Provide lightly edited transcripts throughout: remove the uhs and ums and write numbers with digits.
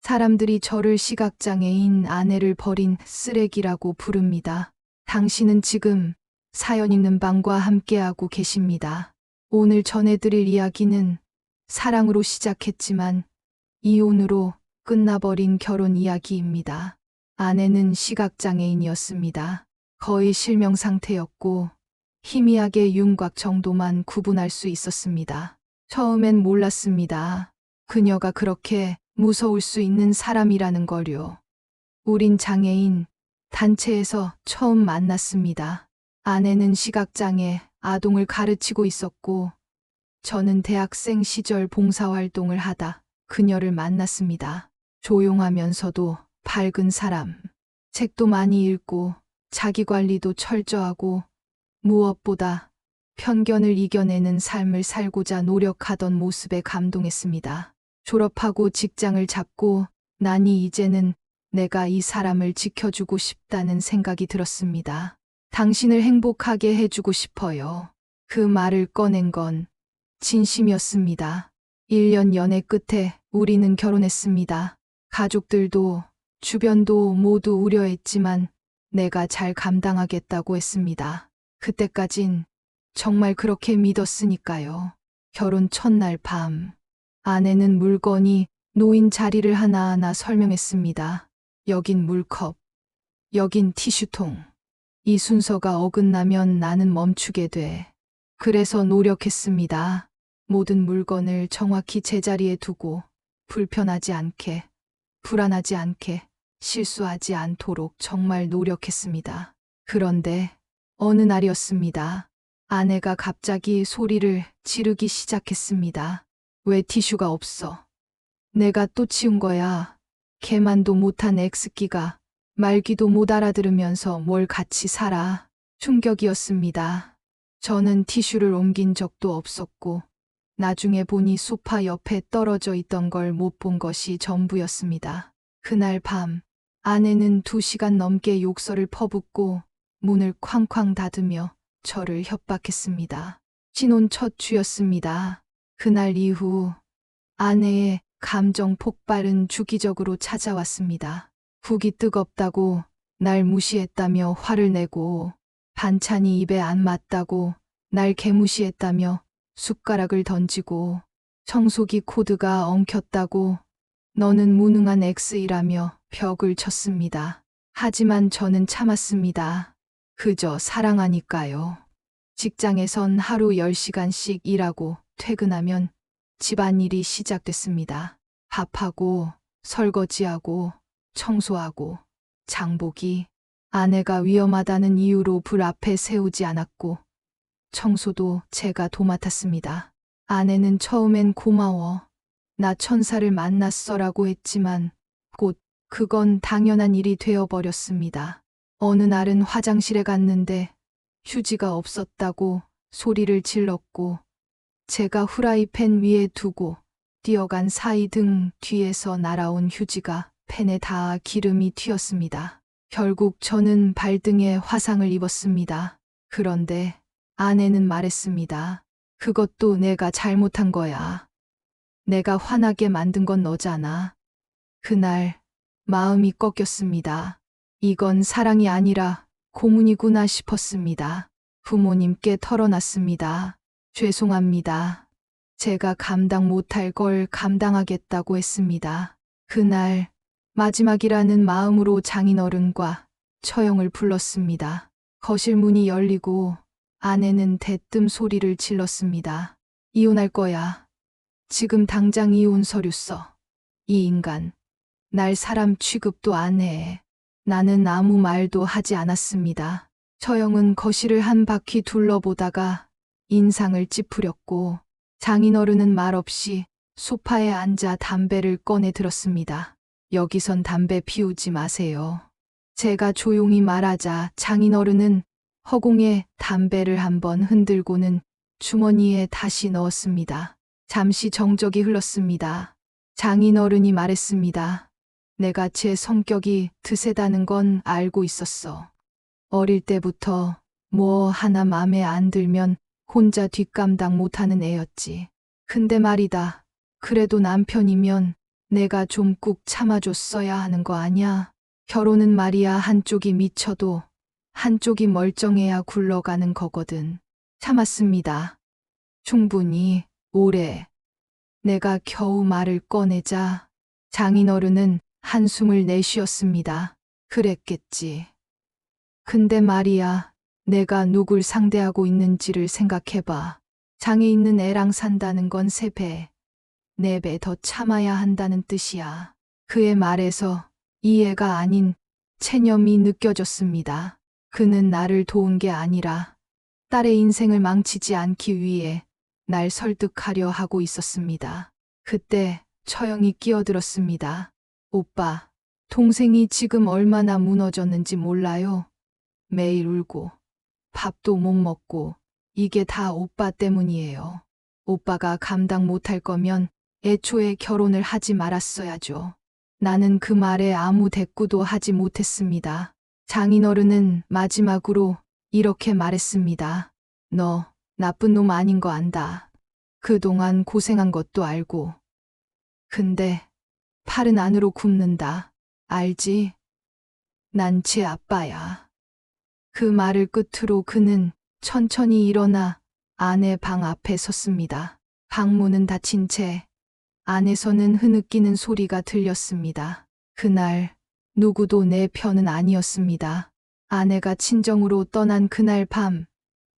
사람들이 저를 시각장애인 아내를 버린 쓰레기라고 부릅니다. 당신은 지금 사연 있는 방과 함께하고 계십니다. 오늘 전해드릴 이야기는 사랑으로 시작했지만 이혼으로 끝나버린 결혼 이야기입니다. 아내는 시각장애인이었습니다. 거의 실명 상태였고 희미하게 윤곽 정도만 구분할 수 있었습니다. 처음엔 몰랐습니다. 그녀가 그렇게 무서울 수 있는 사람이라는 걸요. 우린 장애인 단체에서 처음 만났습니다. 아내는 시각장애 아동을 가르치고 있었고 저는 대학생 시절 봉사활동을 하다 그녀를 만났습니다. 조용하면서도 밝은 사람. 책도 많이 읽고 자기관리도 철저하고 무엇보다 편견을 이겨내는 삶을 살고자 노력하던 모습에 감동했습니다. 졸업하고 직장을 잡고 나니 이제는 내가 이 사람을 지켜주고 싶다는 생각이 들었습니다. 당신을 행복하게 해주고 싶어요. 그 말을 꺼낸 건 진심이었습니다. 1년 연애 끝에 우리는 결혼했습니다. 가족들도 주변도 모두 우려했지만 내가 잘 감당하겠다고 했습니다. 그때까진 정말 그렇게 믿었으니까요. 결혼 첫날 밤, 아내는 물건이 놓인 자리를 하나하나 설명했습니다. 여긴 물컵, 여긴 티슈통. 이 순서가 어긋나면 나는 멈추게 돼. 그래서 노력했습니다. 모든 물건을 정확히 제자리에 두고 불편하지 않게, 불안하지 않게, 실수하지 않도록 정말 노력했습니다. 그런데 어느 날이었습니다. 아내가 갑자기 소리를 지르기 시작했습니다. 왜 티슈가 없어? 내가 또 치운 거야. 개만도 못한 X끼가 말귀도 못 알아들으면서 뭘 같이 살아. 충격이었습니다. 저는 티슈를 옮긴 적도 없었고 나중에 보니 소파 옆에 떨어져 있던 걸 못 본 것이 전부였습니다. 그날 밤 아내는 2시간 넘게 욕설을 퍼붓고 문을 쾅쾅 닫으며 저를 협박했습니다. 신혼 첫 주였습니다. 그날 이후 아내의 감정 폭발은 주기적으로 찾아왔습니다. 국이 뜨겁다고 날 무시했다며 화를 내고 반찬이 입에 안 맞다고 날 개무시했다며 숟가락을 던지고 청소기 코드가 엉켰다고 너는 무능한 X이라며 벽을 쳤습니다. 하지만 저는 참았습니다. 그저 사랑하니까요. 직장에선 하루 10시간씩 일하고 퇴근하면 집안일이 시작됐습니다. 밥하고 설거지하고 청소하고 장보기. 아내가 위험하다는 이유로 불 앞에 세우지 않았고 청소도 제가 도맡았습니다. 아내는 처음엔 고마워. 나 천사를 만났어라고 했지만 곧 그건 당연한 일이 되어버렸습니다. 어느 날은 화장실에 갔는데 휴지가 없었다고 소리를 질렀고 제가 후라이팬 위에 두고 뛰어간 사이 등 뒤에서 날아온 휴지가 팬에 닿아 기름이 튀었습니다. 결국 저는 발등에 화상을 입었습니다. 그런데 아내는 말했습니다. 그것도 내가 잘못한 거야. 내가 화나게 만든 건 너잖아. 그날 마음이 꺾였습니다. 이건 사랑이 아니라 고문이구나 싶었습니다. 부모님께 털어놨습니다. 죄송합니다. 제가 감당 못할 걸 감당하겠다고 했습니다. 그날 마지막이라는 마음으로 장인어른과 처형을 불렀습니다. 거실 문이 열리고 아내는 대뜸 소리를 질렀습니다. 이혼할 거야. 지금 당장 이혼 서류 써. 이 인간, 날 사람 취급도 안 해. 나는 아무 말도 하지 않았습니다. 처형은 거실을 한 바퀴 둘러보다가 인상을 찌푸렸고 장인어른은 말없이 소파에 앉아 담배를 꺼내 들었습니다. 여기선 담배 피우지 마세요. 제가 조용히 말하자 장인어른은 허공에 담배를 한번 흔들고는 주머니에 다시 넣었습니다. 잠시 정적이 흘렀습니다. 장인어른이 말했습니다. 내가 제 성격이 드세다는 건 알고 있었어. 어릴 때부터 뭐 하나 맘에 안 들면 혼자 뒷감당 못하는 애였지. 근데 말이다. 그래도 남편이면 내가 좀 꾹 참아줬어야 하는 거 아냐? 결혼은 말이야 한쪽이 미쳐도 한쪽이 멀쩡해야 굴러가는 거거든. 참았습니다. 충분히 오래. 내가 겨우 말을 꺼내자 장인어른은 한숨을 내쉬었습니다. 그랬겠지. 근데 말이야, 내가 누굴 상대하고 있는지를 생각해봐. 장에 있는 애랑 산다는 건 3배, 4배 더 참아야 한다는 뜻이야. 그의 말에서 이해가 아닌 체념이 느껴졌습니다. 그는 나를 도운 게 아니라 딸의 인생을 망치지 않기 위해 날 설득하려 하고 있었습니다. 그때 처형이 끼어들었습니다. 오빠, 동생이 지금 얼마나 무너졌는지 몰라요? 매일 울고 밥도 못 먹고 이게 다 오빠 때문이에요. 오빠가 감당 못할 거면 애초에 결혼을 하지 말았어야죠. 나는 그 말에 아무 대꾸도 하지 못했습니다. 장인어른은 마지막으로 이렇게 말했습니다. 너 나쁜 놈 아닌 거 안다. 그동안 고생한 것도 알고. 근데 팔은 안으로 굽는다. 알지? 난 제 아빠야. 그 말을 끝으로 그는 천천히 일어나 아내 방 앞에 섰습니다. 방문은 닫힌 채 안에서는 흐느끼는 소리가 들렸습니다. 그날 누구도 내 편은 아니었습니다. 아내가 친정으로 떠난 그날 밤,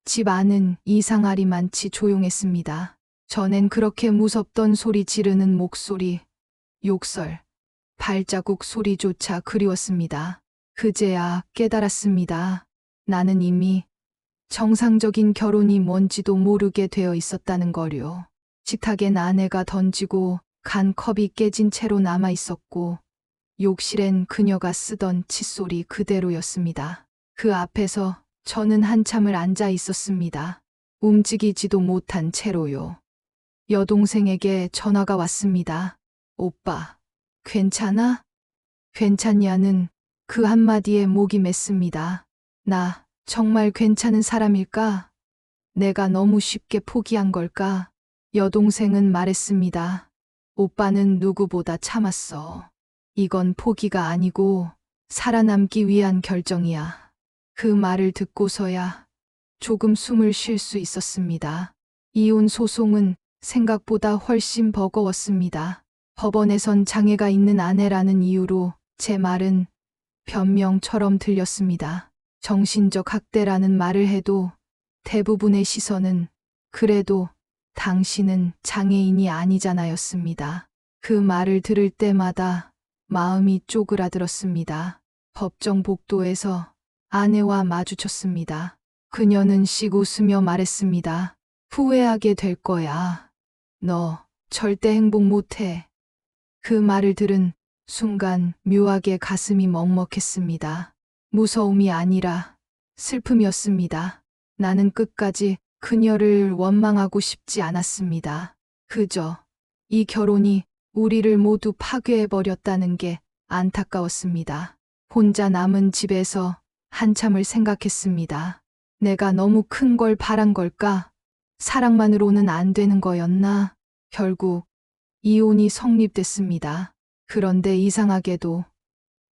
집 안은 이상하리만치 조용했습니다. 전엔 그렇게 무섭던 소리 지르는 목소리, 욕설, 발자국 소리조차 그리웠습니다. 그제야 깨달았습니다. 나는 이미 정상적인 결혼이 뭔지도 모르게 되어 있었다는 거요. 식탁엔 아내가 던지고 간 컵이 깨진 채로 남아 있었고, 욕실엔 그녀가 쓰던 칫솔이 그대로였습니다. 그 앞에서 저는 한참을 앉아 있었습니다. 움직이지도 못한 채로요. 여동생에게 전화가 왔습니다. 오빠, 괜찮아? 괜찮냐는 그 한마디에 목이 맸습니다. 나 정말 괜찮은 사람일까? 내가 너무 쉽게 포기한 걸까? 여동생은 말했습니다. 오빠는 누구보다 참았어. 이건 포기가 아니고 살아남기 위한 결정이야. 그 말을 듣고서야 조금 숨을 쉴 수 있었습니다. 이혼 소송은 생각보다 훨씬 버거웠습니다. 법원에선 장애가 있는 아내라는 이유로 제 말은 변명처럼 들렸습니다. 정신적 학대라는 말을 해도 대부분의 시선은 그래도 당신은 장애인이 아니잖아였습니다. 그 말을 들을 때마다 마음이 쪼그라들었습니다. 법정 복도에서 아내와 마주쳤습니다. 그녀는 씩 웃으며 말했습니다. 후회하게 될 거야. 너 절대 행복 못해. 그 말을 들은 순간 묘하게 가슴이 먹먹했습니다. 무서움이 아니라 슬픔이었습니다. 나는 끝까지 그녀를 원망하고 싶지 않았습니다. 그저 이 결혼이 우리를 모두 파괴해버렸다는 게 안타까웠습니다. 혼자 남은 집에서 한참을 생각했습니다. 내가 너무 큰 걸 바란 걸까? 사랑만으로는 안 되는 거였나? 결국 이혼이 성립됐습니다. 그런데 이상하게도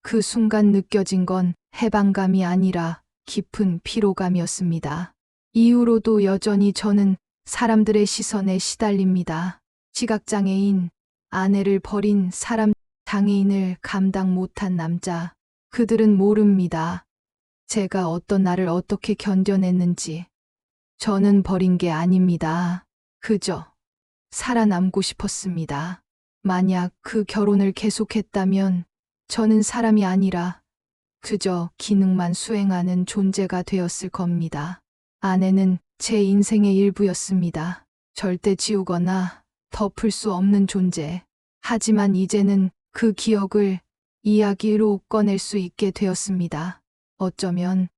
그 순간 느껴진 건 해방감이 아니라 깊은 피로감이었습니다. 이후로도 여전히 저는 사람들의 시선에 시달립니다. 시각장애인, 아내를 버린 사람, 장애인을 감당 못한 남자. 그들은 모릅니다. 제가 어떤 날을 어떻게 견뎌냈는지. 저는 버린 게 아닙니다. 그저 살아남고 싶었습니다. 만약 그 결혼을 계속했다면 저는 사람이 아니라 그저 기능만 수행하는 존재가 되었을 겁니다. 아내는 제 인생의 일부였습니다. 절대 지우거나 덮을 수 없는 존재. 하지만 이제는 그 기억을 이야기로 꺼낼 수 있게 되었습니다. 어쩌면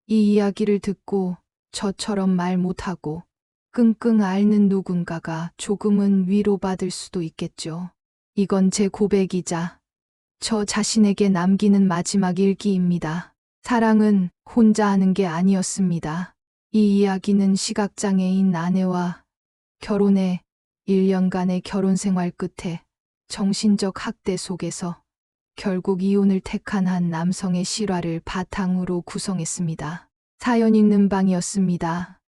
이 이야기를 듣고 저처럼 말 못하고 끙끙 앓는 누군가가 조금은 위로받을 수도 있겠죠. 이건 제 고백이자 저 자신에게 남기는 마지막 일기입니다. 사랑은 혼자 하는 게 아니었습니다. 이 이야기는 시각장애인 아내와 결혼해 1년간의 결혼 생활 끝에 정신적 학대 속에서 결국 이혼을 택한 한 남성의 실화를 바탕으로 구성했습니다. 사연 읽는 방이었습니다.